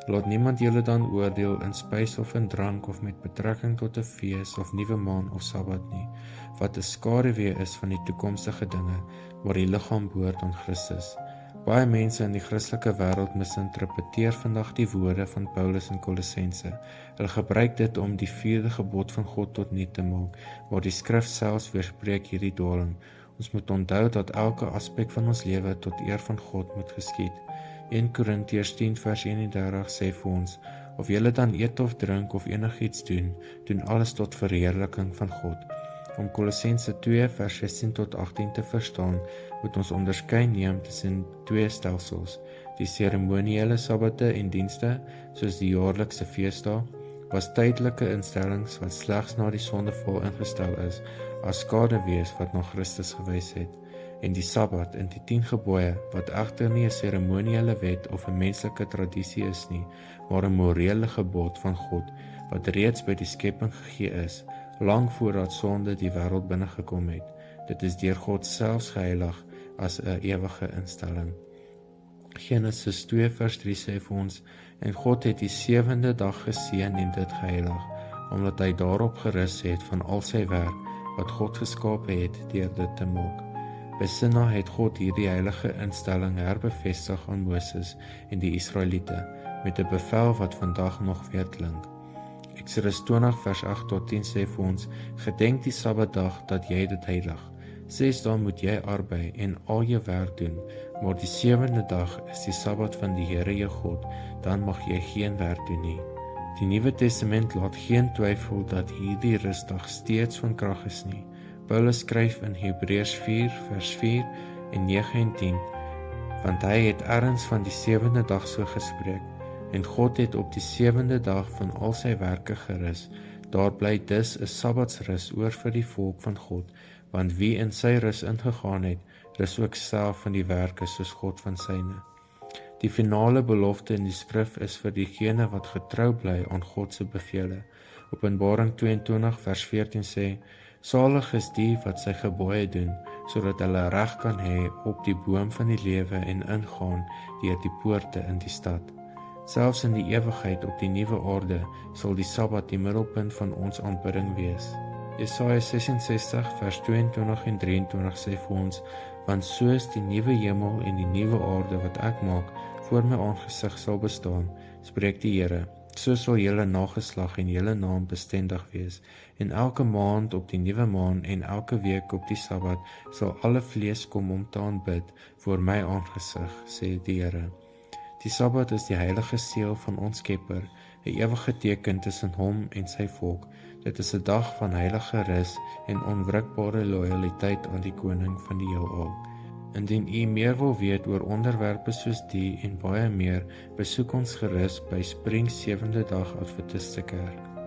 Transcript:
Laat niemand julle dan oordeel in spys of in drank of met betrekking tot 'n fees of nuwe maan of Sabbat nie, wat 'n skaduwee is van die toekomstige dinge, maar die liggaam behoort aan Christus. Baie mense in die Christelike wêreld misinterpreteer vandag die woorde van Paulus in Kolossense. Hulle gebruik dit om die 4de gebod van God tot niet te maak, maar die skrif selfs weerspreek hierdie dwaling. Ons moet onthou dat elke aspek van ons lewe tot eer van God moet geskied. 1 Korintiërs 10 vers 31 sê vir ons, of julle dan eet of drink of enigiets doen, doen alles tot verheerliking van God. Om Kolossense 2 vers 16 tot 18 te verstaan, moet ons onderskei neem tussen twee stelsels. Die seremoniële sabbate en dienste, soos die jaarlikse feesdae, was tydelike instellings wat slegs na die sondeval ingestel is, as skaduwees wat na Christus gewys het. En die Sabbat in die 10 gebooie, wat egter nie 'n seremoniële wet of 'n menslike tradisie is nie, maar 'n morele gebod van God, wat reeds by die skepping gegee is, lang voordat sonde die wêreld binnegekom het. Dit is deur God selfs geheilig as 'n ewige instelling. Genesis 2 vers 3 sê vir ons, en God het die 7de dag geseën en dit geheilig, omdat hy daarop gerus het van al sy werk, wat God geskape het deur dit te maak. By Sinai het God hierdie heilige instelling herbevestig aan Moses en die Israeliete, met 'n bevel wat vandag nog weer klink. Exodus 20 vers 8 tot 10 sê vir ons, gedenk die Sabbatdag dat jy dit heilig. 6 dae moet jy arbei en al jou werk doen, maar die 7de dag is die Sabbat van die Here jou God, dan mag jy geen werk doen nie. Die Nuwe Testament laat geen twyfel dat hierdie rustdag steeds van krag is nie. Paulus skryf in Hebreërs 4 vers 4 en 9 en 10, want hy het erns van die 7de dag so gespreek, en God het op die 7de dag van al sy werke gerus. Daar bly dus 'n Sabbatsrus oor vir die volk van God, want wie in sy rus ingegaan het, rus ook self van die werke soos God van syne. Die finale belofte in die skrif is vir diegene wat getrou bly aan God se bevele. Openbaring 22 vers 14 sê, salig is die wat sy gebooie doen, sodat hulle reg kan hê op die boom van die lewe en ingaan deur die poorte in die stad. Selfs in die ewigheid op die nuwe aarde sal die Sabbat die middelpunt van ons aanbidding wees. Jesaja 66 vers 22 en 23 sê vir ons, want soos die nuwe hemel en die nuwe aarde wat ek maak, voor my aangesig sal bestaan, spreek die Here, so sal julle nageslag en julle naam bestendig wees, en elke maand op die nuwe maan en elke week op die Sabbat sal alle vlees kom om te aanbid voor my aangesig, sê die Here. Die Sabbat is die heilige seël van ons Skepper, 'n ewige teken tussen hom en sy volk. Dit is 'n dag van heilige rus en onwrikbare lojaliteit aan die koning van die heelal. Indien u meer wil weet oor onderwerpe soos die en baie meer, besoek ons gerus by Spring 7de Dag Adventiste Kerk.